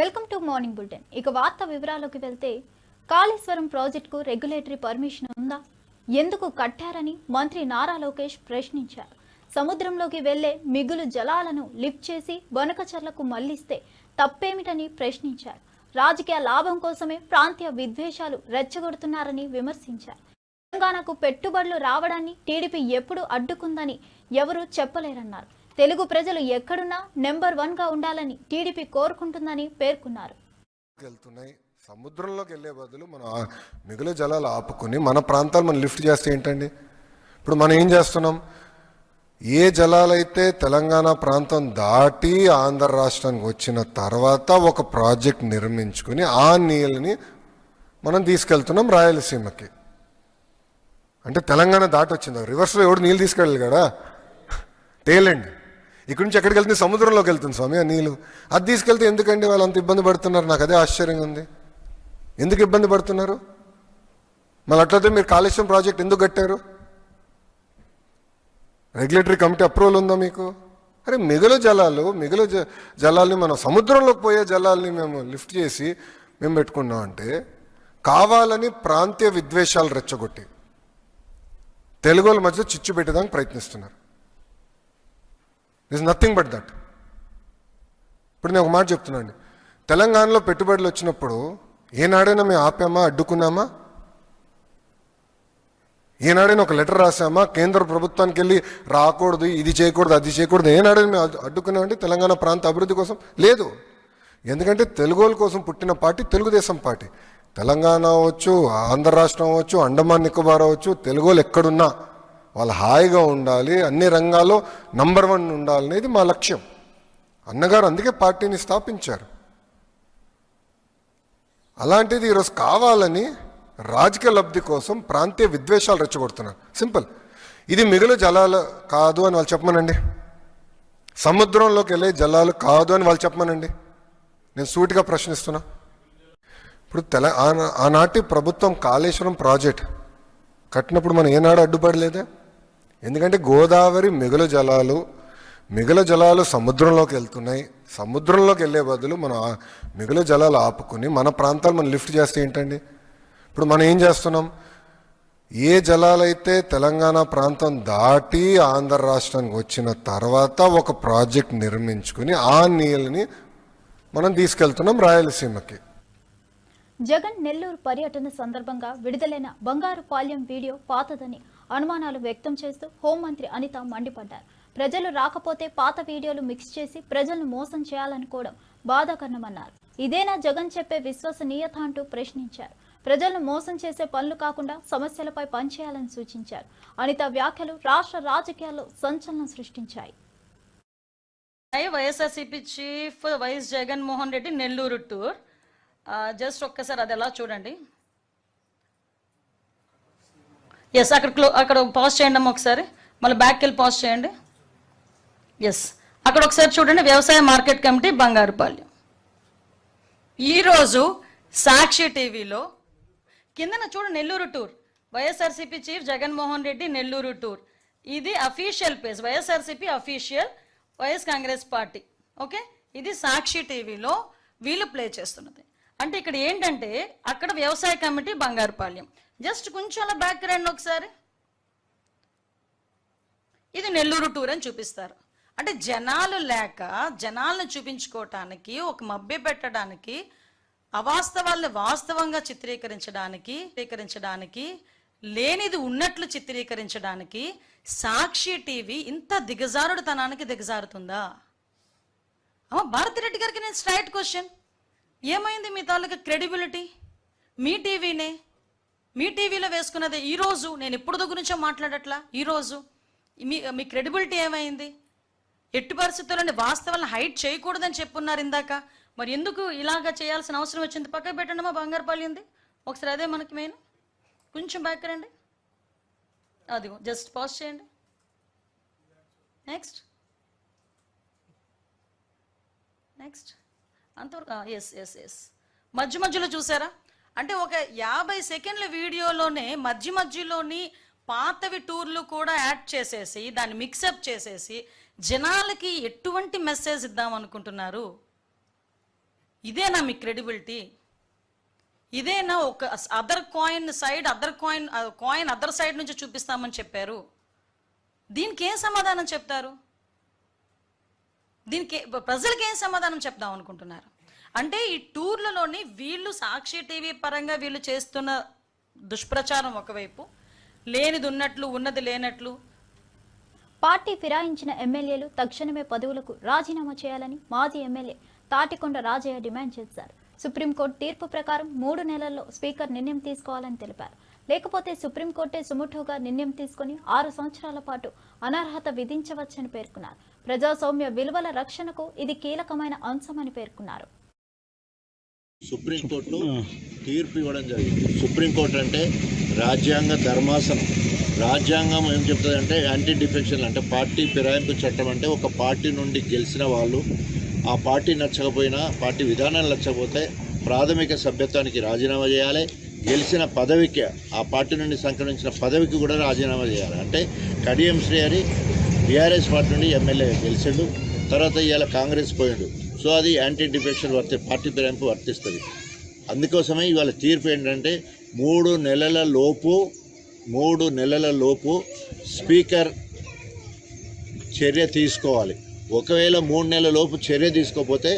Welcome to morning bulletin. ఇక వార్త వివరాల్లోకి వెళ్తే కాళేశ్వరం ప్రాజెక్టుకు రెగ్యులేటరీ పర్మిషన్ ఉందా, ఎందుకు కట్టారని మంత్రి నారా లోకేష్ ప్రశ్నించారు. సముద్రంలోకి వెళ్లే మిగులు జలాలను లిఫ్ట్ చేసి బనకచర్లకు మళ్లిస్తే తప్పేమిటని ప్రశ్నించారు. రాజకీయ లాభం కోసమే ప్రాంతీయ విద్వేషాలు రెచ్చగొడుతున్నారని విమర్శించారు. తెలంగాణకు పెట్టుబడులు రావడాన్ని టీడీపీ ఎప్పుడు అడ్డుకుందని ఎవరూ చెప్పలేరన్నారు. తెలుగు ప్రజలు ఎక్కడున్నా నెంబర్ 1 గా ఉండాలని టీడీపీ కోరుకుంటుందని పేర్కొన్నారు. సముద్రంలోకి వెళ్లే బదులు మన మిగులు జలాలు ఆపుకుని మన ప్రాంతాలు మనం లిఫ్ట్ చేస్తే ఏంటండి? ఇప్పుడు మనం ఏం చేస్తున్నాం? ఏ జలాలైతే తెలంగాణ ప్రాంతం దాటి ఆంధ్ర రాష్ట్రానికి వచ్చిన తర్వాత ఒక ప్రాజెక్ట్ నిర్మించుకుని ఆ నీళ్ళని మనం తీసుకెళ్తున్నాం రాయలసీమకి. అంటే తెలంగాణ దాటి వచ్చింది, రివర్స్లో ఎవడు నీళ్ళు తీసుకెళ్ళాలి కదా, తేలండి. ఇక్కడి నుంచి ఎక్కడికి వెళ్తుంది? సముద్రంలోకి వెళ్తుంది స్వామి ఆ నీళ్ళు. అది తీసుకెళ్తే ఎందుకండి వాళ్ళు అంత ఇబ్బంది పడుతున్నారు? నాకు అదే ఆశ్చర్యంగా ఉంది. ఎందుకు ఇబ్బంది పడుతున్నారు? మళ్ళీ అట్లయితే మీరు కాళేశ్వరం ప్రాజెక్ట్ ఎందుకు కట్టారు? రెగ్యులేటరీ కమిటీ అప్రూవల్ ఉందా మీకు? అరే మిగులు జలాల్ని మనం సముద్రంలోకి పోయే జలాల్ని మేము లిఫ్ట్ చేసి మేము పెట్టుకున్నాం అంటే కావాలని ప్రాంతీయ విద్వేషాలు రెచ్చగొట్టి తెలుగు వాళ్ళ మధ్య చిచ్చు పెట్టడానికి ప్రయత్నిస్తున్నారు. Is nothing but that. ఇప్పుడు నేను ఒక మాట చెప్తున్నాను, తెలంగాణలో పెట్టుబడులు వచ్చినప్పుడు ఏనాడైనా మేము ఆపామా, అడ్డుకున్నామా? ఏనాడైనా ఒక లెటర్ రాసామా కేంద్ర ప్రభుత్వానికి వెళ్ళి రాకూడదు, ఇది చేయకూడదు, అది చేయకూడదు? ఏనాడైనా మేము అడ్డుకున్నామంటే తెలంగాణ ప్రాంత అభివృద్ధి కోసం? లేదు. ఎందుకంటే తెలుగు వాళ్ళ కోసం పుట్టిన పార్టీ తెలుగుదేశం పార్టీ. తెలంగాణ అవ్వచ్చు, ఆంధ్ర రాష్ట్రం అవ్వచ్చు, అండమాన్ నికోబార్ అవ్వచ్చు, తెలుగు వాళ్ళు ఎక్కడున్నా వాళ్ళు హాయిగా ఉండాలి, అన్ని రంగాల్లో నంబర్ 1 ఉండాలనేది మా లక్ష్యం. అన్నగారు అందుకే పార్టీని స్థాపించారు. అలాంటిది ఈరోజు కావాలని రాజకీయ లబ్ధి కోసం ప్రాంతీయ విద్వేషాలు రెచ్చగొడుతున్నారు. సింపుల్. ఇది మిగులు జలాలు కాదు అని వాళ్ళు చెప్పమనండి, సముద్రంలోకి వెళ్ళే జలాలు కాదు అని వాళ్ళు చెప్పమనండి. నేను సూటిగా ప్రశ్నిస్తున్నా. ఇప్పుడు ఆనాటి ప్రభుత్వం కాళేశ్వరం ప్రాజెక్ట్ కట్టినప్పుడు మనం ఏనాడు అడ్డుపడలేదే. ఎందుకంటే గోదావరి మిగులు జలాలు సముద్రంలోకి వెళ్తున్నాయి. సముద్రంలోకి వెళ్ళే బదులు మనం మిగులు జలాలు ఆపుకుని మన ప్రాంతాలు మనం లిఫ్ట్ చేస్తే ఏంటండి? ఇప్పుడు మనం ఏం చేస్తున్నాం? ఏ జలాలైతే తెలంగాణ ప్రాంతం దాటి ఆంధ్ర రాష్ట్రానికి వచ్చిన తర్వాత ఒక ప్రాజెక్ట్ నిర్మించుకుని ఆ నీళ్ళని మనం తీసుకెళ్తున్నాం రాయలసీమకి. జగన్ నెల్లూరు పర్యటన సందర్భంగా విడుదలైన బంగారుపాళ్యం వీడియో పాతదని అనుమానాలు వ్యక్తం చేస్తూ హోంమంత్రి అనిత మండిపడ్డారు. ప్రజలు రాకపోతే పాత వీడియోలు మిక్స్ చేసి ప్రజలను మోసం చేయాలనుకోవడం బాధాకరమన్నారు. ఇదేనా జగన్ చెప్పే విశ్వసనీయత అంటూ ప్రశ్నించారు. ప్రజలను మోసం చేసే పనులు కాకుండా సమస్యలపై పనిచేయాలని సూచించారు. అనిత వ్యాఖ్యలు రాష్ట్ర రాజకీయాల్లో సంచలనం సృష్టించాయి. YSRCP chief YS Jaganmohan Reddy Nellore tour. Just ఒక్కసారి అది ఎలా చూడండి. ఎస్, అక్కడ పాజ్ చేయండి అమ్మ ఒకసారి, మళ్ళీ బ్యాక్కి వెళ్ళి పాజ్ చేయండి. ఎస్, అక్కడ ఒకసారి చూడండి. వ్యవసాయ మార్కెట్ కమిటీ బంగారుపాళ్యం. ఈరోజు సాక్షి టీవీలో కిందన చూడండి Nellore tour, YSRCP chief Jaganmohan Reddy Nellore tour. ఇది official page, YSRCP official, YS Congress party. Okay, ఇది సాక్షి టీవీలో వీళ్ళు ప్లే చేస్తున్నది. అంటే ఇక్కడ ఏంటంటే అక్కడ వ్యవసాయ కమిటీ బంగారుపాళ్యం. జస్ట్ కొంచెం అలా బ్యాక్ రండి ఒకసారి. ఇది నెల్లూరు టూర్ అని చూపిస్తారు. అంటే జనాలు లేక జనాలను చూపించుకోవటానికి, ఒక మభ్య పెట్టడానికి, అవాస్తవాలను వాస్తవంగా చిత్రీకరించడానికి, లేనిది ఉన్నట్లు చిత్రీకరించడానికి సాక్షి టీవీ ఇంత దిగజారుడుతనానికి దిగజారుతుందా? భారతిరెడ్డి గారికి నేను స్ట్రైట్ క్వశ్చన్, ఏమైంది మీ తాలూకా క్రెడిబిలిటీ? మీ టీవీలో వేసుకున్నది. ఈరోజు నేను ఎప్పుడు గురించో మాట్లాడట్లా, ఈరోజు మీ క్రెడిబిలిటీ ఏమైంది? ఎట్టి పరిస్థితుల్లోని వాస్తవాలను హైట్ చేయకూడదని చెప్పున్నారు ఇందాక. మరి ఎందుకు ఇలాగా చేయాల్సిన అవసరం వచ్చింది? పక్కకు పెట్టండి మా బంగారుపాళ్యంది ఒకసారి. అదే మనకి మెయిన్. కొంచెం బ్యాక్ రండి, అదిగో జస్ట్ పాజ్ చేయండి. నెక్స్ట్ అంతవరకు. ఎస్ మధ్యలో చూసారా? అంటే ఒక 50 సెకండ్ల వీడియోలోనే మధ్యలోని పాతవి టూర్లు కూడా యాడ్ చేసేసి దాన్ని మిక్సప్ చేసేసి జనాలకి ఎటువంటి మెసేజ్ ఇద్దాం అనుకుంటున్నారు? ఇదేనా మీ క్రెడిబిలిటీ? ఇదేనా ఒక అదర్ కాయిన్ అదర్ సైడ్ నుంచి చూపిస్తామని చెప్పారు? దీనికి ఏం సమాధానం చెప్తారు? దీనికి ప్రజలకు ఏం సమాధానం చెప్దాం అనుకుంటున్నారు? అంటే ఈ టూర్లలోని వీళ్ళు సాక్షి టీవీ పరంగా వీళ్ళు చేస్తున్న దుష్ప్రచారం ఒకవైపు, లేనిది ఉన్నట్లు ఉన్నది లేనట్లు. పార్టీ ఫిరాయించిన ఎమ్మెల్యేలు తక్షణమే పదవులకు రాజీనామా చేయాలని మాజీ ఎమ్మెల్యే తాటికొండ రాజయ్య డిమాండ్ చేశారు. సుప్రీంకోర్టు తీర్పు ప్రకారం 3 నెలల్లో స్పీకర్ నిర్ణయం తీసుకోవాలని తెలిపారు. లేకపోతే సుప్రీంకోర్టే సుముఠోగా నిర్ణయం తీసుకుని 6 సంవత్సరాల పాటు అనర్హత విధించవచ్చని పేర్కొన్నారు. ప్రజాస్వామ్య విలువల రక్షణకు ఇది కీలకమైన అంశమని పేర్కొన్నారు. సుప్రీంకోర్టు తీర్పు ఇవ్వడం జరిగింది. సుప్రీంకోర్టు అంటే రాజ్యాంగ ధర్మాసనం. రాజ్యాంగం ఏం చెప్తుందంటే యాంటీ డిఫెక్షన్ అంటే పార్టీ ఫిరాయింపు చట్టం అంటే ఒక పార్టీ నుండి గెలిచిన వాళ్ళు ఆ పార్టీ నచ్చకపోయినా, పార్టీ విధానాలు నచ్చకపోతే ప్రాథమిక సభ్యత్వానికి రాజీనామా చేయాలి. గెలిచిన పదవికి, ఆ పార్టీ నుండి సంక్రమించిన పదవికి కూడా రాజీనామా చేయాలి. అంటే కడియం శ్రీహరి టీఆర్ఎస్ పార్టీ నుండి ఎమ్మెల్యే గెలిచాడు, తర్వాత ఇవాళ కాంగ్రెస్ పోయాడు. సో అది యాంటీ డిఫెక్షన్ పార్టీ ఫిరాయింపు వర్తిస్తుంది. అందుకోసమే ఇవాళ తీర్పు ఏంటంటే 3 నెలల లోపు స్పీకర్ చర్య తీసుకోవాలి. ఒకవేళ 3 నెలల లోపు చర్య తీసుకోకపోతే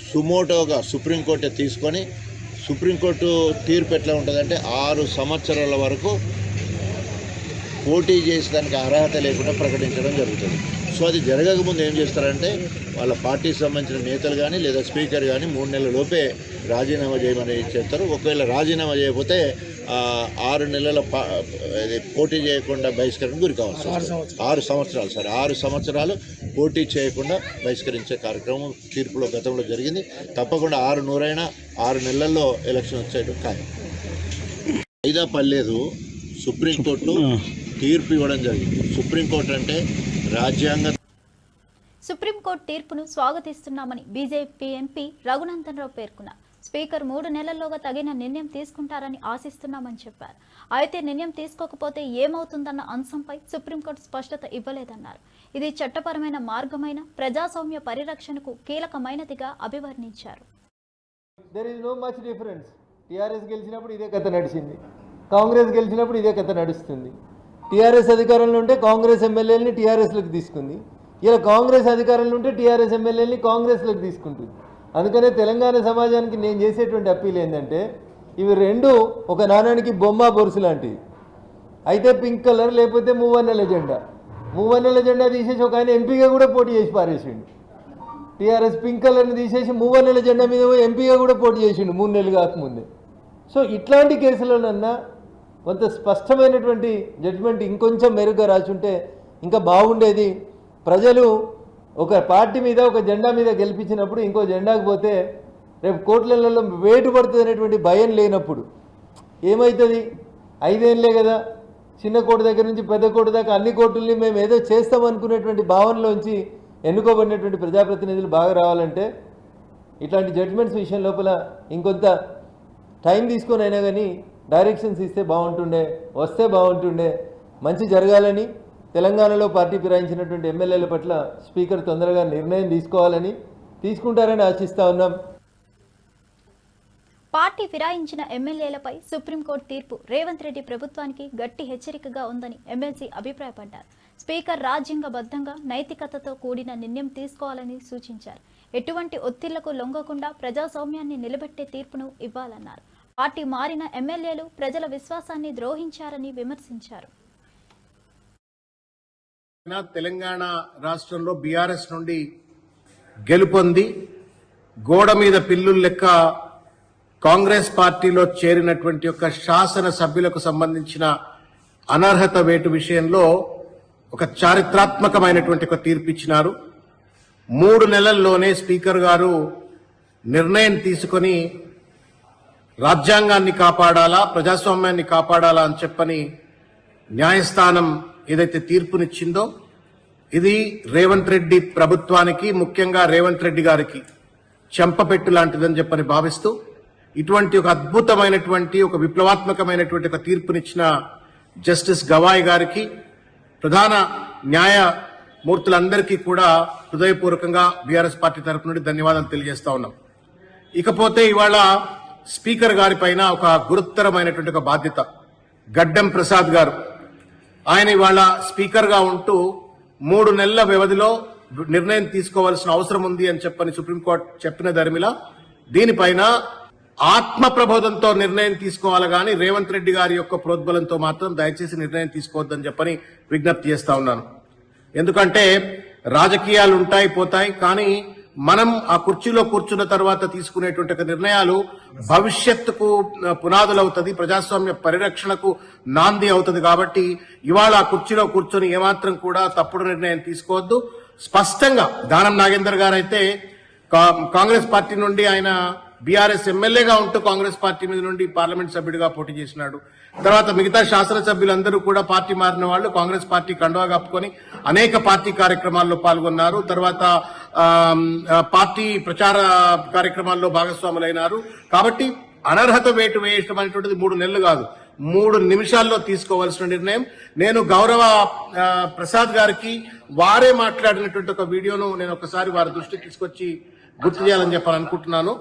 సుమోటోగా సుప్రీంకోర్టు తీసుకొని, సుప్రీంకోర్టు తీర్పు ఎట్లా ఉంటుందంటే 6 సంవత్సరాల వరకు పోటీ చేసేదానికి అర్హత లేకుండా ప్రకటించడం జరుగుతుంది. సో అది జరగకముందు ఏం చేస్తారంటే వాళ్ళ పార్టీకి సంబంధించిన నేతలు కానీ లేదా స్పీకర్ కానీ 3 నెలల లోపే రాజీనామా చేయమని చేస్తారు. ఒకవేళ రాజీనామా చేయకపోతే 6 నెలల పోటీ చేయకుండా బహిష్కరణకు గురి కావాల్సి వస్తుంది. 6 సంవత్సరాలు 6 సంవత్సరాలు పోటీ చేయకుండా బహిష్కరించే కార్యక్రమం తీర్పులో గతంలో జరిగింది. తప్పకుండా 6 నెలల్లో ఎలక్షన్ వచ్చేయడం ఖాయం. అయిదా పర్లేదు, సుప్రీంకోర్టు తీర్పు ఇవ్వడం జరిగింది. సుప్రీంకోర్టు అంటే రాజ్యాంగ సుప్రీంకోర్టు తీర్పును స్వాగతిస్తున్నామని బీజేపీ ఎంపీ రఘునందన్ రావు పేర్కొన్నారు. స్పీకర్ 3 నెలల్లోగా తగిన నిర్ణయం తీసుకుంటారని ఆశిస్తున్నామని చెప్పారు. అయితే నిర్ణయం తీసుకోకపోతే ఏమవుతుందన్న అంశంపై సుప్రీంకోర్టు స్పష్టత ఇవ్వలేదన్నారు. ఇది చట్టపరమైన మార్గమైన ప్రజాస్వామ్య పరిరక్షణకు కీలకమైనదిగా అభివర్ణించారు. There is no much difference. TRS గెలిచినప్పుడు ఇదే కథ నడిచింది, కాంగ్రెస్ గెలిచినప్పుడు ఇదే కథ నడుస్తుంది. టీఆర్ఎస్ అధికారంలో ఉంటే కాంగ్రెస్ ఎమ్మెల్యేలని టీఆర్ఎస్లోకి తీసుకుంది, ఇలా కాంగ్రెస్ అధికారంలో ఉంటే టీఆర్ఎస్ ఎమ్మెల్యేలని కాంగ్రెస్లోకి తీసుకుంటుంది. అందుకనే తెలంగాణ సమాజానికి నేను చేసేటువంటి అప్పీల్ ఏంటంటే, ఇవి రెండు ఒక నాణానికి బొమ్మ బొరుసు లాంటివి. అయితే పింక్ కలర్ లేకపోతే మూవన్నెల జెండా తీసేసి ఒక ఆయన ఎంపీగా కూడా పోటీ చేసి పారేసిండు. టీఆర్ఎస్ పింక్ కలర్ని తీసేసి మూవన్నెల జెండా మీద ఎంపీగా కూడా పోటీ చేసిండు 3 నెలలు కాకముందే. సో ఇట్లాంటి కేసులోనన్నా కొంత స్పష్టమైనటువంటి జడ్జిమెంట్ ఇంకొంచెం మెరుగ్గా రాసుంటే ఇంకా బాగుండేది. ప్రజలు ఒక పార్టీ మీద ఒక జెండా మీద గెలిపించినప్పుడు ఇంకో జెండాకు పోతే రేపు కోట్లలో వేటు పడుతుంది అనేటువంటి భయం లేనప్పుడు ఏమవుతుంది? 5 ఏళ్ళే కదా, చిన్న కోర్టు దగ్గర నుంచి పెద్ద కోర్టు దాకా అన్ని కోర్టుల్ని మేము ఏదో చేస్తామనుకునేటువంటి భావనలోంచి ఎన్నుకోబడినటువంటి ప్రజాప్రతినిధులు బాగా రావాలంటే ఇట్లాంటి జడ్జిమెంట్స్ విషయం లోపల ఇంకొంత టైం తీసుకొని అయినా కానీ డైరెక్షన్స్ ఇస్తే బాగుంటుండే, వస్తే బాగుంటుండే. మంచి జరగాలని, తెలంగాణలో పార్టీ ఫిరాయించినటువంటి ఎమ్మెల్యేల పట్ల స్పీకర్ తొందరగా నిర్ణయం తీసుకుంటారని ఆశిస్తా ఉన్నాం. పార్టీ ఫిరాయించిన ఎమ్మెల్యేలపై సుప్రీంకోర్టు తీర్పు రేవంత్ రెడ్డి ప్రభుత్వానికి గట్టి హెచ్చరికగా ఉందని ఎమ్మెల్సీ అభిప్రాయపడ్డారు. స్పీకర్ రాజ్యాంగబద్ధంగా నైతికతతో కూడిన నిర్ణయం తీసుకోవాలని సూచించారు. ఎటువంటి ఒత్తిళ్లకు లొంగకుండా ప్రజాస్వామ్యాన్ని నిలబెట్టే తీర్పును ఇవ్వాలన్నారు. పార్టీ మారిన ఎమ్మెల్యేలు ప్రజల విశ్వాసాన్ని ద్రోహించారని విమర్శించారు. తెలంగాణ రాష్ట్రంలో బీఆర్ఎస్ నుండి గెలుపొంది గోడ మీద పిల్లులు లెక్క కాంగ్రెస్ పార్టీలో చేరినటువంటి ఒక శాసన సభ్యులకు సంబంధించిన అనర్హత వేటు విషయంలో ఒక చారిత్రాత్మకమైనటువంటి ఒక తీర్పు ఇచ్చినారు. 3 నెలల్లోనే స్పీకర్ గారు నిర్ణయం తీసుకొని రాజ్యాంగాన్ని కాపాడాలా, ప్రజాస్వామ్యాన్ని కాపాడాలా అని చెప్పని న్యాయస్థానం ఏదైతే తీర్పునిచ్చిందో ఇది రేవంత్ రెడ్డి ప్రభుత్వానికి, ముఖ్యంగా రేవంత్ రెడ్డి గారికి చెంపపెట్టు లాంటిదని చెప్పని భావిస్తూ ఇటువంటి ఒక అద్భుతమైనటువంటి ఒక విప్లవాత్మకమైనటువంటి ఒక తీర్పునిచ్చిన జస్టిస్ గవాయ్ గారికి, ప్రధాన న్యాయమూర్తులందరికీ కూడా హృదయపూర్వకంగా బీఆర్ఎస్ పార్టీ తరఫు నుండి ధన్యవాదాలు తెలియజేస్తా ఉన్నాం. ఇకపోతే ఇవాళ స్పీకర్ గారి పైన ఒక గురుతరమైనటువంటి ఒక బాధ్యత. గడ్డం ప్రసాద్ గారు ఆయన ఇవాళ స్పీకర్ గా ఉంటూ 3 నెలల వ్యవధిలో నిర్ణయం తీసుకోవాల్సిన అవసరం ఉంది అని చెప్పని సుప్రీంకోర్టు చెప్పిన ధర్మిల దీనిపైన ఆత్మ ప్రబోధంతో నిర్ణయం తీసుకోవాలి కానీ రేవంత్ రెడ్డి గారి యొక్క ప్రోద్బలంతో మాత్రం దయచేసి నిర్ణయం తీసుకోవద్దని చెప్పని విజ్ఞప్తి చేస్తా ఉన్నాను. ఎందుకంటే రాజకీయాలు ఉంటాయి పోతాయి, కానీ మనం ఆ కుర్చీలో కూర్చున్న తర్వాత తీసుకునేటువంటి నిర్ణయాలు భవిష్యత్తుకు పునాదులు అవుతుంది, ప్రజాస్వామ్య పరిరక్షణకు నాంది అవుతుంది. కాబట్టి ఇవాళ ఆ కుర్చీలో కూర్చొని ఏమాత్రం కూడా తప్పుడు నిర్ణయం తీసుకోవద్దు. స్పష్టంగా దానం నాగేందర్ గారు అయితే కాంగ్రెస్ పార్టీ నుండి ఆయన బీఆర్ఎస్ ఎమ్మెల్యేగా ఉంటూ కాంగ్రెస్ పార్టీ మీద నుండి పార్లమెంట్ సభ్యుడిగా పోటీ చేసినాడు. తర్వాత మిగతా శాసనసభ్యులందరూ కూడా పార్టీ మారిన వాళ్ళు కాంగ్రెస్ పార్టీ కండువా కప్పుకొని అనేక పార్టీ కార్యక్రమాల్లో పాల్గొన్నారు. తర్వాత పార్టీ ప్రచార కార్యక్రమాల్లో భాగస్వాములైనారు. కాబట్టి అనర్హత వేటు వేయడం అనేటువంటిది 3 నెలలు కాదు, 3 నిమిషాల్లో తీసుకోవాల్సిన నిర్ణయం. నేను గౌరవ ప్రసాద్ గారికి వారే మాట్లాడినటువంటి ఒక వీడియోను నేను ఒకసారి వారి దృష్టికి తీసుకొచ్చి గుర్తు చేయాలని చెప్పాలని అనుకుంటున్నాను.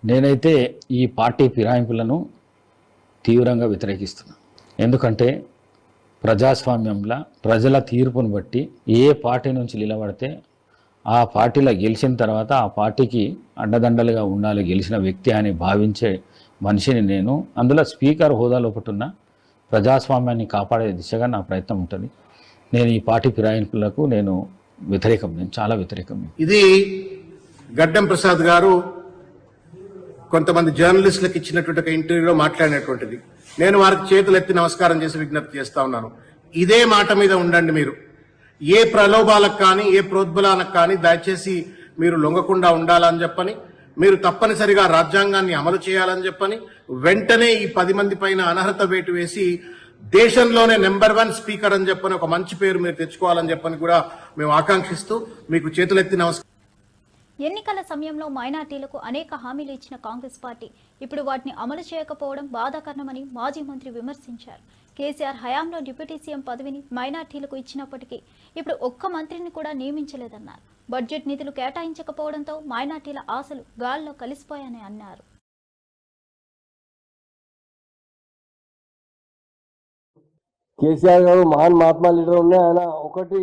నేనైతే ఈ పార్టీ ఫిరాయింపులను తీవ్రంగా వ్యతిరేకిస్తున్నాను. ఎందుకంటే ప్రజాస్వామ్యంలో ప్రజల తీర్పును బట్టి ఏ పార్టీ నుంచి నిలబడితే ఆ పార్టీలో గెలిచిన తర్వాత ఆ పార్టీకి అండదండలుగా ఉండాలి గెలిచిన వ్యక్తి అని భావించే మనిషిని నేను. అందులో స్పీకర్ హోదాలో ఉన్న ప్రజాస్వామ్యాన్ని కాపాడే దిశగా నా ప్రయత్నం ఉంటుంది. నేను ఈ పార్టీ ఫిరాయింపులకు నేను చాలా వ్యతిరేకం. ఇది గడ్డం ప్రసాద్ గారు కొంతమంది జర్నలిస్టులకు ఇచ్చినటువంటి ఒక ఇంటర్వ్యూలో మాట్లాడినటువంటిది. నేను వారికి చేతులు ఎత్తి నమస్కారం చేసి విజ్ఞప్తి చేస్తా ఉన్నాను. ఇదే మాట మీద ఉండండి. మీరు ఏ ప్రలోభాలకు కానీ ఏ ప్రోద్బలాలకు కానీ దయచేసి మీరు లొంగకుండా ఉండాలని చెప్పని, మీరు తప్పనిసరిగా రాజ్యాంగాన్ని అమలు చేయాలని చెప్పని, వెంటనే ఈ 10 మంది పైన అనర్హత వేటు వేసి దేశంలోనే నెంబర్ 1 స్పీకర్ అని చెప్పని ఒక మంచి పేరు మీరు తెచ్చుకోవాలని చెప్పని కూడా మేము ఆకాంక్షిస్తూ మీకు చేతులెత్తి నమస్కారం. ఎన్నికల సమయంలో మైనార్టీలకు అనేక హామీలు ఇచ్చిన కాంగ్రెస్ పార్టీ ఇప్పుడు వాటిని అమలు చేయకపోవడం బాధాకరమని మాజీ మంత్రి విమర్శించారు. కేసీఆర్ హయాంలో డిప్యూటీ సీఎం పదవిని మైనార్టీలకు ఇచ్చినప్పటికీ ఇప్పుడు ఒక్క మంత్రిని కూడా నియమించలేదన్నారు. బడ్జెట్ నిధులు కేటాయించకపోవడంతో మైనార్టీల ఆశలు గాల్లో కలిసిపోయాయని అన్నారు. కేసీఆర్ గారు మహాన్ మహాత్మా లీడర్ ఉన్నాయి. ఆయన ఒకటి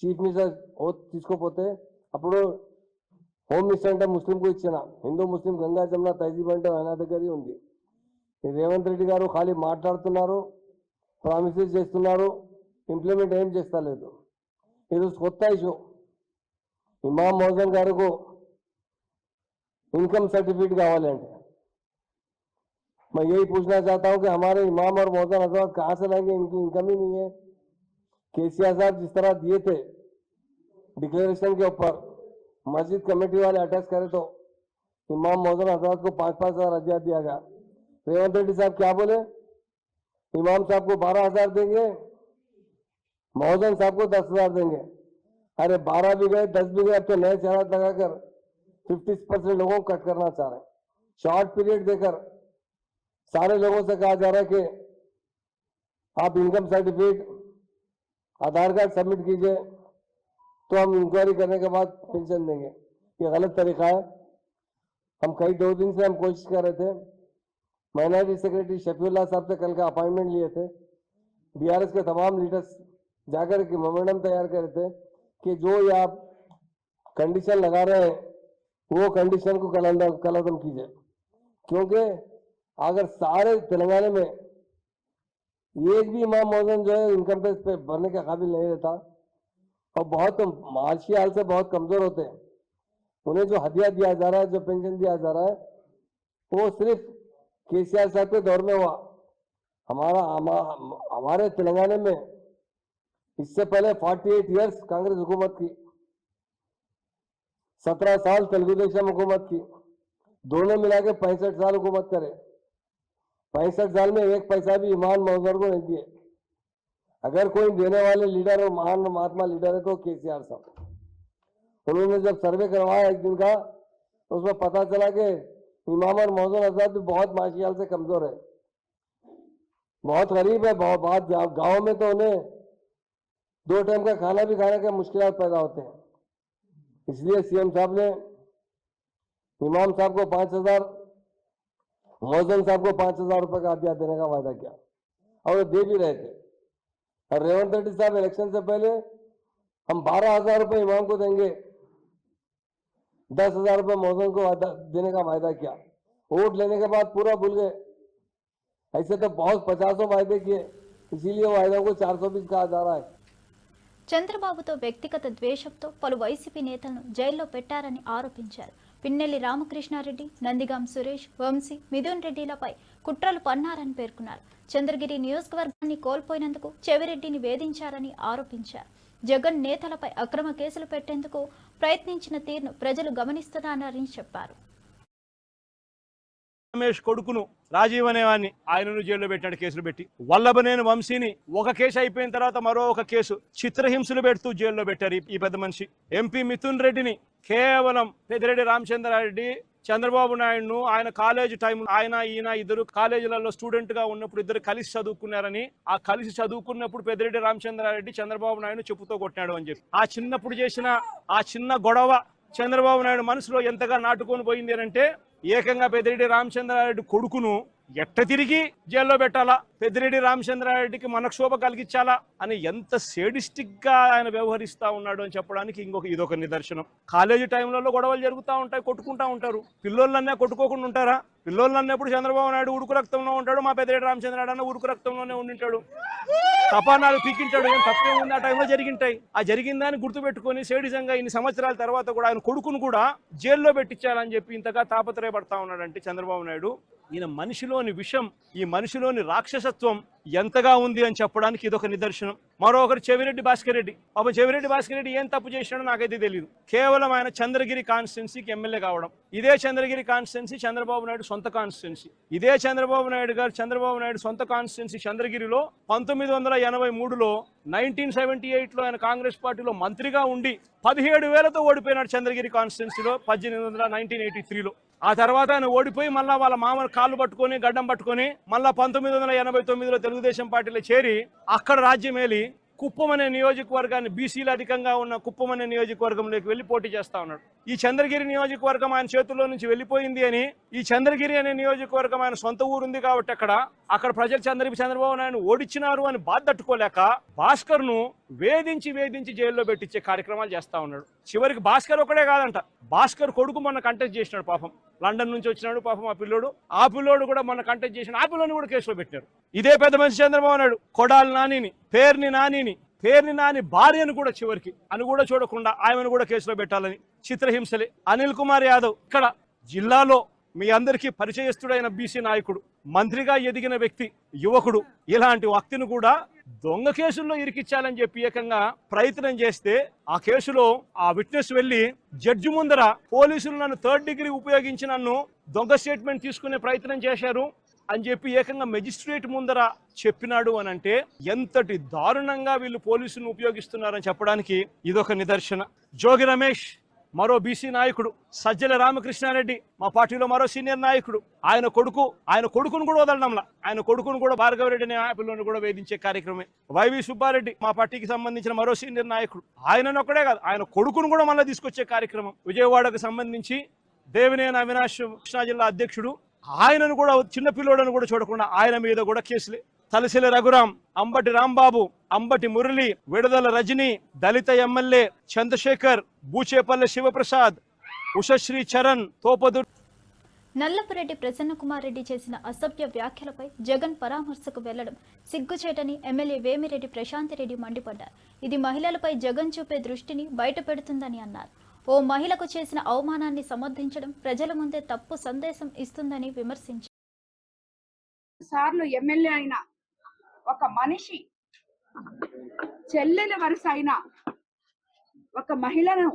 చీఫ్ మినిస్టర్ ఓత్ తీసుకోపోతే అప్పుడు హోమ్ మినిస్టర్ అంటే ముస్లింకు ఇచ్చిన, హిందూ ముస్లిం గంగా జమున తహజీబ్ అంటే ఆయన దగ్గరే ఉంది. రేవంత్ రెడ్డి గారు ఖాళీ మాట్లాడుతున్నారు, ప్రామిసెస్ చేస్తున్నారు, ఇంప్లిమెంట్ ఏం చేస్తలేదు. ఇది కొత్త ఇష్యూ. ఇమాం మౌజన్ గారికి इनकम सर्टिफिकेट कावाले అంటే मैं यही पूछना चाहता हूं कि हमारे इमाम और मौजूद हजरत कहाँ से लाएंगे, इनकी इनकम ही नहीं है। केसीआर साहब जिस तरह दिए थे डिक्लेरेशन के ऊपर, मस्जिद कमेटी वाले अटैच करे तो इमाम मौजूद हजरत को 5-5 हज़ार हदिया दिया गया। रेवंत रेड्डी साहब क्या बोले, इमाम साहब को 12,000 देंगे, मौजूद साहब को 10,000 देंगे। अरे 12 भी गए, 10 भी गए, अब तो नए शरात लगाकर 50% लोगों को कट करना चाह रहे हैं। शॉर्ट पीरियड देकर सारे लोगों से कहा जा रहा है कि आप इनकम सर्टिफिकेट आधार कार्ड सबमिट कीजिए तो हम इंक्वायरी करने के बाद पेंशन देंगे। ये गलत तरीका है। हम कई 2 दिन से हम कोशिश कर रहे थे। माइनॉरिटी सेक्रेटरी शफीउल्लाह साहब से कल का अपॉइंटमेंट लिए थे। बीआरएस के तमाम लीडर्स जाकर के मेमोरेंडम तैयार कर रहे थे कि जो ये आप कंडीशन लगा रहे हैं वो कंडीशन को कलअदम कीजिए, क्योंकि अगर सारे तेलंगाना में एक भी इमाम मौजूद जो है इनकम टैक्स पे भरने के काबिल नहीं रहता और बहुत माशी हाल से बहुत कमजोर होते हैं, उन्हें जो हदिया दिया जा रहा है, जो पेंशन दिया जा रहा है, वो सिर्फ केसीआर साहब के दौर में हुआ। हमारे तेलंगाना में इससे पहले 48 ईयर्स कांग्रेस हुकूमत की, 17 साल तेलुगु देशम हुकूमत की, दोनों मिला के 65 साल हुकूमत करे। 65 साल में 1 पैसा भी इमाम मौजूद को नहीं दिए। अगर कोई देने वाले लीडर और महान महात्मा लीडर है तो केसीआर साहब। उन्होंने जब सर्वे करवाया एक दिन का, उसमें पता चला कि इमाम और मौजूद आजाद भी बहुत माशियाल से कमजोर है, बहुत गरीब है। बहुत गाँव में तो उन्हें 2 टाइम का खाना भी खाने के मुश्किल पैदा होते हैं। इसलिए सीएम साहब ने इमाम साहब को 5,000, मौजन साहब को 5,000 रुपए का हथियार देने का वादा किया और वो दे भी रहे थे। और रेवंत रेड्डी साहब इलेक्शन से पहले हम 12,000 रुपए इमाम को देंगे, 10,000 रुपए मौजन को देने का वायदा किया। वोट लेने के बाद पूरा भूल गए। ऐसे तो बहुत 50 वायदे किए, इसीलिए वायदों को 420 कहा जा रहा है। చంద్రబాబుతో వ్యక్తిగత ద్వేషంతో పలు వైసీపీ నేతలను జైల్లో పెట్టారని ఆరోపించారు. పిన్నెల్లి రామకృష్ణారెడ్డి, నందిగాం సురేష్, వంశీ, మిథున్ రెడ్డిలపై కుట్రలు పన్నారని పేర్కొన్నారు. చంద్రగిరి నియోజకవర్గాన్ని కోల్పోయినందుకు చెవిరెడ్డిని వేధించారని ఆరోపించారు. జగన్ నేతలపై అక్రమ కేసులు పెట్టేందుకు ప్రయత్నించిన తీరును ప్రజలు గమనిస్తున్నారని చెప్పారు. రమేష్ కొడుకును రాజీవ్ అనేవాడిని ఆయనను జైల్లో పెట్టాడు కేసులు పెట్టి. వల్లభనేని వంశీని ఒక కేసు అయిపోయిన తర్వాత మరో ఒక కేసు చిత్రహింసలు పెడుతూ జైల్లో పెట్టారు ఈ పెద్ద మనిషి. ఎంపీ మిథున్ రెడ్డిని కేవలం పెద్దిరెడ్డి రామచంద్రారెడ్డి చంద్రబాబు నాయుడును ఆయన కాలేజ్ టైం ఈయన ఇద్దరు కాలేజీలలో స్టూడెంట్ గా ఉన్నప్పుడు ఇద్దరు కలిసి చదువుకున్నారని, ఆ కలిసి చదువుకున్నప్పుడు పెద్దిరెడ్డి రామచంద్రారెడ్డి చంద్రబాబు నాయుడు చెప్పుతో కొట్టాడు అని చెప్పి ఆ చిన్నప్పుడు చేసిన ఆ చిన్న గొడవ చంద్రబాబు నాయుడు మనసులో ఎంతగా నాటుకొని పోయింది అంటే ఏకంగా పెద్దిరెడ్డి రామచంద్రారెడ్డి కొడుకును ఎట్ట తిరిగి జైల్లో పెట్టాలా, పెద్దిరెడ్డి రామచంద్రారెడ్డికి మనక్షోభ కలిగించాలా అని ఎంత సేడిస్టిక్ గా ఆయన వ్యవహరిస్తా ఉన్నాడు అని చెప్పడానికి ఇదొక నిదర్శనం. కాలేజీ టైంలలో గొడవలు జరుగుతూ ఉంటాయి, కొట్టుకుంటా ఉంటారు. పిల్లోళ్ళన్నా కొట్టుకోకుండా ఉంటారా? పిల్లోళ్ళన్నప్పుడు చంద్రబాబు నాయుడు ఉడుకు రక్తంలో ఉంటాడు, మా పెద్దిరెడ్డి రామచంద్రారెడ్డి అన్న ఉడుకు రక్తంలోనే ఉండింటాడు. తపానాలు పీకింటాడు, ఏం తప్పే ఉంది ఆ టైంలో జరిగింటాయి. ఆ జరిగిందని గుర్తుపెట్టుకుని సేడిజంగా ఇన్ని సంవత్సరాల తర్వాత కూడా ఆయన కొడుకును కూడా జైల్లో పెట్టించాలని చెప్పి ఇంతగా తాపత్రయపడతా ఉన్నాడంటే చంద్రబాబు నాయుడు. ఈయన మనిషిలోని విషం, ఈ మనిషిలోని రాక్షసత్వం ఎంతగా ఉంది అని చెప్పడానికి ఇదొక నిదర్శనం. మరొకరు చెవిరెడ్డి భాస్కర్ రెడ్డి. పాపం చెవిరెడ్డి భాస్కర్ రెడ్డి ఏం తప్పు చేసినాడో నాకైతే తెలియదు. కేవలం ఆయన చంద్రగిరి కాన్స్టిట్యున్సీకి ఎమ్మెల్యే కావడం. ఇదే చంద్రగిరి కాన్స్టిట్యున్సీ చంద్రబాబు నాయుడు సొంత కాన్స్టిట్యున్సీ. ఇదే చంద్రబాబు నాయుడు సొంత కాన్స్టిట్యున్సీ చంద్రగిరిలో 1983లో 1978లో ఆయన కాంగ్రెస్ పార్టీలో మంత్రిగా ఉండి 17,000తో ఓడిపోయినాడు చంద్రగిరి కాన్స్టిట్యున్సీలో 1983లో. ఆ తర్వాత ఆయన ఓడిపోయి మళ్ళా వాళ్ళ మామ కాళ్ళు పట్టుకొని గడ్డం పట్టుకొని మళ్ళా 1989లో తెలుగుదేశం పార్టీలో చేరి అక్కడ రాజ్యమేలి కుప్పం అనే నియోజకవర్గాన్ని, బీసీలు అధికంగా ఉన్న కుప్పం అనే నియోజకవర్గంలోకి వెళ్లి పోటీ చేస్తా ఉన్నాడు. ఈ చంద్రగిరి నియోజకవర్గం ఆయన చేతుల్లో నుంచి వెళ్ళిపోయింది అని, ఈ చంద్రగిరి అనే నియోజకవర్గం ఆయన సొంత ఊరుంది కాబట్టి అక్కడ ప్రజలు చంద్రబాబు నాయుడు ఓడించినారు అని బాధ తట్టుకోలేక భాస్కర్ ను వేధించి జైల్లో పెట్టించే కార్యక్రమాలు చేస్తా ఉన్నాడు. చివరికి భాస్కర్ ఒకడే కాదంట, భాస్కర్ కొడుకు మొన్న కంటెస్ట్ చేసినాడు. పాపం లండన్ నుంచి వచ్చినాడు పాపం ఆ పిల్లోడు కూడా మొన్న కంటెస్ట్ చేసినాడు. ఆ పిల్లోని కూడా కేసులో పెట్టినారు. ఇదే పెద్ద మనిషి చంద్రబాబు నాయుడు కొడాలి నానిని, పేర్ని నాని భార్యను కూడా చివరికి అని కూడా చూడకుండా ఆమెను కూడా కేసులో పెట్టాలని చిత్రహింసలే. అనిల్ కుమార్ యాదవ్ ఇక్కడ జిల్లాలో మీ అందరికీ పరిచయస్తుడైన బీసీ నాయకుడు, మంత్రిగా ఎదిగిన వ్యక్తి, యువకుడు, ఇలాంటి వ్యక్తిని కూడా దొంగ కేసుల్లో ఇరికిచ్చాలని చెప్పి ఏకంగా ప్రయత్నం చేస్తే ఆ కేసులో ఆ విట్నెస్ వెళ్లి జడ్జి ముందర పోలీసులు నన్ను 3rd డిగ్రీ ఉపయోగించి నన్ను దొంగ స్టేట్మెంట్ తీసుకునే ప్రయత్నం చేశారు అని చెప్పి ఏకంగా మెజిస్ట్రేట్ ముందర చెప్పినాడు అని అంటే ఎంతటి దారుణంగా వీళ్ళు పోలీసులను ఉపయోగిస్తున్నారని చెప్పడానికి ఇదొక నిదర్శన. జోగి రమేష్ మరో బీసీ నాయకుడు, సజ్జల రామకృష్ణారెడ్డి మా పార్టీలో మరో సీనియర్ నాయకుడు, ఆయన కొడుకును కూడా వదలడంలా, ఆయన కొడుకును కూడా భార్గవరెడ్డి అనే పిల్లని కూడా వేధించే కార్యక్రమే. వైవి సుబ్బారెడ్డి మా పార్టీకి సంబంధించిన మరో సీనియర్ నాయకుడు, ఆయనను ఒక్కడే కాదు ఆయన కొడుకును కూడా మళ్ళీ తీసుకొచ్చే కార్యక్రమం. విజయవాడకు సంబంధించి దేవినేని అవినాష్ కృష్ణా జిల్లా అధ్యక్షుడు, ఆయనను కూడా చిన్న పిల్లోడను కూడా చూడకుండా ఆయన మీద కూడా కేసులే. తలసిల రఘురాం, అంబటి రాంబాబు, అంబటి మురళి, విడుదల రజని, దళిత ఎమ్మెల్యే చంద్రశేఖర్, బూచేపల్లి శివప్రసాద్, ఉషశ్రీ చరణ్, తోపదుర్. నల్లపురెడ్డి ప్రసన్నకుమార్ రెడ్డి చేసిన అసభ్య వ్యాఖ్యలపై జగన్ పరామర్శకు వెళ్లడం సిగ్గుచేటని ఎమ్మెల్యే వేమిరెడ్డి ప్రశాంతిరెడ్డి మండిపడ్డారు. ఇది మహిళలపై జగన్ చూపే దృష్టిని బయటపెడుతుందని అన్నారు. ఓ మహిళకు చేసిన అవమానాన్ని సమర్థించడం ప్రజల ముందే తప్పు సందేశం ఇస్తుందని విమర్శించారు. సార్లు ఎమ్మెల్యే అయిన ఒక మనిషి, చెల్లెల వరుస అయిన ఒక మహిళను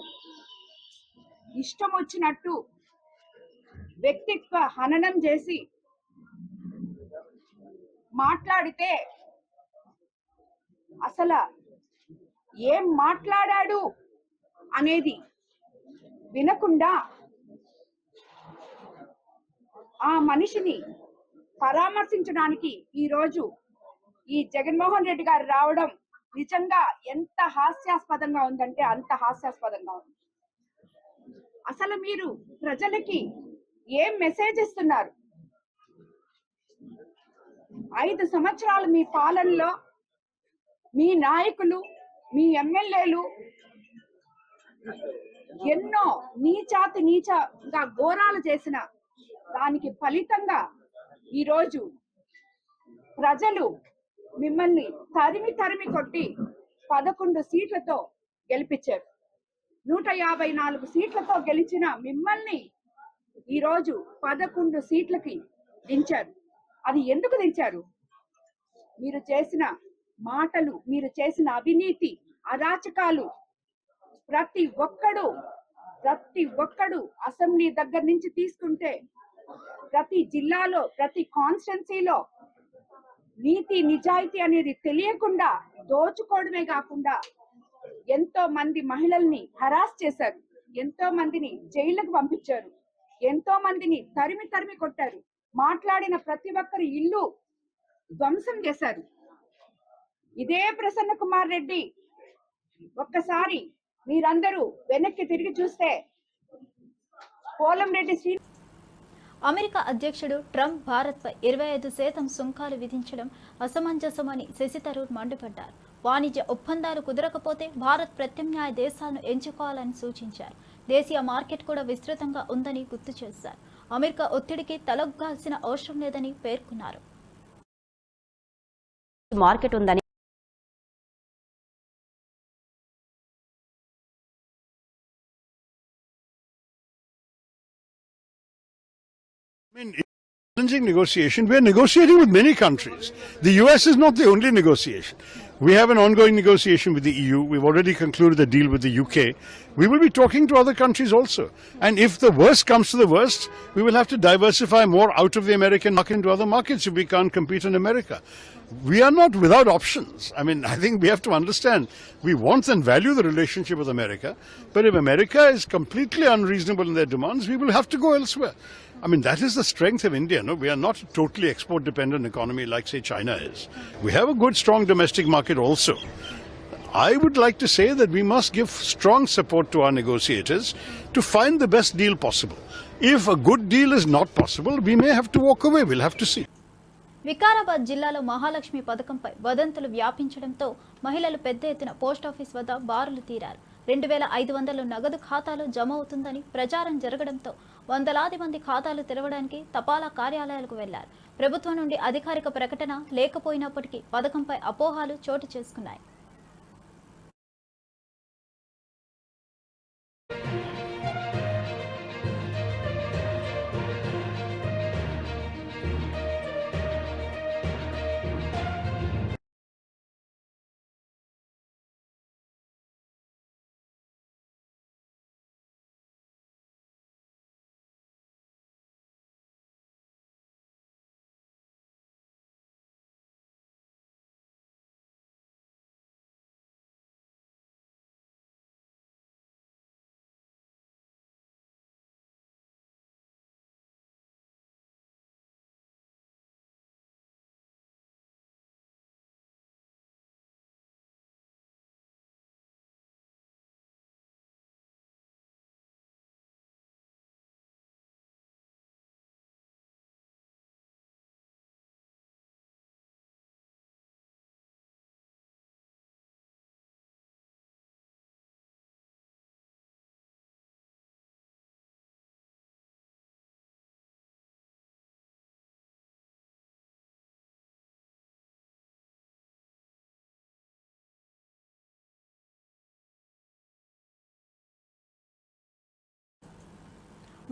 ఇష్టం వచ్చినట్టు వ్యక్తిత్వ హననం చేసి మాట్లాడితే అసలు ఏం మాట్లాడాడు అనేది వినకుండా ఆ మనిషిని పరామర్శించడానికి ఈరోజు ఈ జగన్మోహన్ రెడ్డి గారు రావడం నిజంగా ఎంత హాస్యాస్పదంగా ఉందంటే అంత హాస్యాస్పదంగా ఉంది. అసలు మీరు ప్రజలకి ఏం మెసేజ్ ఇస్తున్నారు? 5 సంవత్సరాలు మీ పాలనలో మీ నాయకులు, మీ ఎమ్మెల్యేలు ఎన్నో నీచంగా ఘోరాలు చేసిన దానికి ఫలితంగా ఈరోజు ప్రజలు మిమ్మల్ని తరిమి కొట్టి 11 సీట్లతో గెలిపించారు. 154 సీట్లతో గెలిచిన మిమ్మల్ని ఈరోజు 11 సీట్లకి దించారు. అది ఎందుకు దించారు? మీరు చేసిన మాటలు, మీరు చేసిన అవినీతి, అరాచకాలు ప్రతి ఒక్కడు అసెంబ్లీ దగ్గర నుంచి తీసుకుంటే ప్రతి జిల్లాలో, ప్రతి కాన్స్టిట్యున్సీలో నీతి నిజాయితీ అనేది తెలియకుండా దోచుకోవడమే కాకుండా ఎంతో మంది మహిళల్ని హరాస్ చేశారు, ఎంతో మందిని జైళ్ళకు పంపించారు, ఎంతో మందిని తరిమి కొట్టారు, మాట్లాడిన ప్రతి ఒక్కరి ఇల్లు ధ్వంసం చేశారు. ఇదే ప్రసన్న కుమార్ రెడ్డి ఒక్కసారి మీరందరూ వెనక్కి తిరిగి చూస్తే పోలంరెడ్డి శ్రీ అమెరికా అధ్యక్షుడు ట్రంప్ భారత్పై 25% సుంకాలు విధించడం అసమంజసమని శశి థరూర్ మండిపడ్డారు. వాణిజ్య ఒప్పందాలు కుదరకపోతే భారత్ ప్రత్యామ్నాయ దేశాలను ఎంచుకోవాలని సూచించారు. దేశీయ మార్కెట్ కూడా విస్తృతంగా ఉందని గుర్తు చేశారు. అమెరికా ఒత్తిడికి తలొగ్గాల్సిన అవసరం లేదని పేర్కొన్నారు. మార్కెట్ ఉందని Challenging negotiation. We are negotiating with many countries. The US is not the only negotiation. We have an ongoing negotiation with the EU. We've already concluded a deal with the UK. We will be talking to other countries also. And if the worst comes to the worst, we will have to diversify more out of the American market into other markets if we can't compete in America. We are not without options. I mean, I think we have to understand we want and value the relationship with America. But if America is completely unreasonable in their demands, we will have to go elsewhere. I mean, that is the strength of India. No, we are not a totally export-dependent economy like, say, China is. We have a good, strong domestic market also. I would like to say that we must give strong support to our negotiators to find the best deal possible. If a good deal is not possible, we may have to walk away. We'll have to see. Vikarabad జిల్లాలో మహాలక్ష్మి పథకంపై వదంతులు వ్యాపించడంతో మహిళలు పెద్ద ఎత్తున post office వద్ద బారులు తీరారు. 2500 నగదు ఖాతాలో జమ అవుతుందని ప్రచారం జరగడంతో వందలాది మంది ఖాతాలు తెరవడానికి తపాలా కార్యాలయాలకు వెళ్లారు. ప్రభుత్వం నుండి అధికారిక ప్రకటన లేకపోయినప్పటికీ పథకంపై అపోహలు చోటు చేసుకున్నాయి.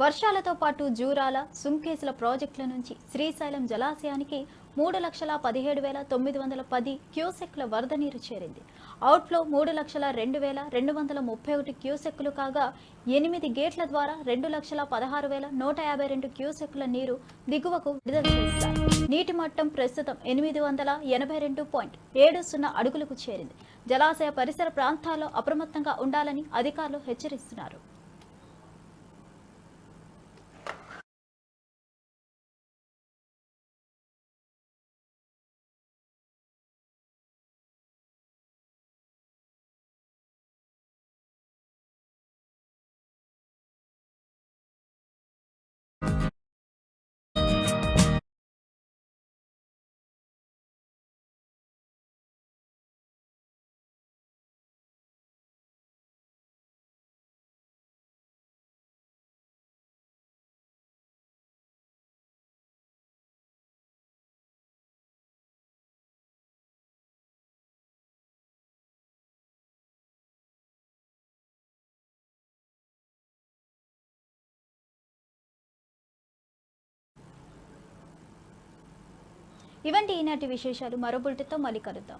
వర్షాలతో పాటు జూరాల, సుంకేసుల ప్రాజెక్టుల నుంచి శ్రీశైలం జలాశయానికి 3,17,910 క్యూసెక్ల వరద నీరు చేరింది. అవుట్ఫ్లో 3,02,231 క్యూసెక్కులు కాగా 8 గేట్ల ద్వారా 2,16,152 క్యూసెక్కుల నీరు దిగువకు విడుదల చేశారు. నీటి మట్టం ప్రస్తుతం 882.70 అడుగులకు చేరింది. జలాశయ పరిసర ప్రాంతాల్లో అప్రమత్తంగా ఉండాలని అధికారులు హెచ్చరిస్తున్నారు. ఇవంటి ఈనాటి విశేషాలు. మరో బులెటిన్తో మళ్ళీ కలుద్దాం.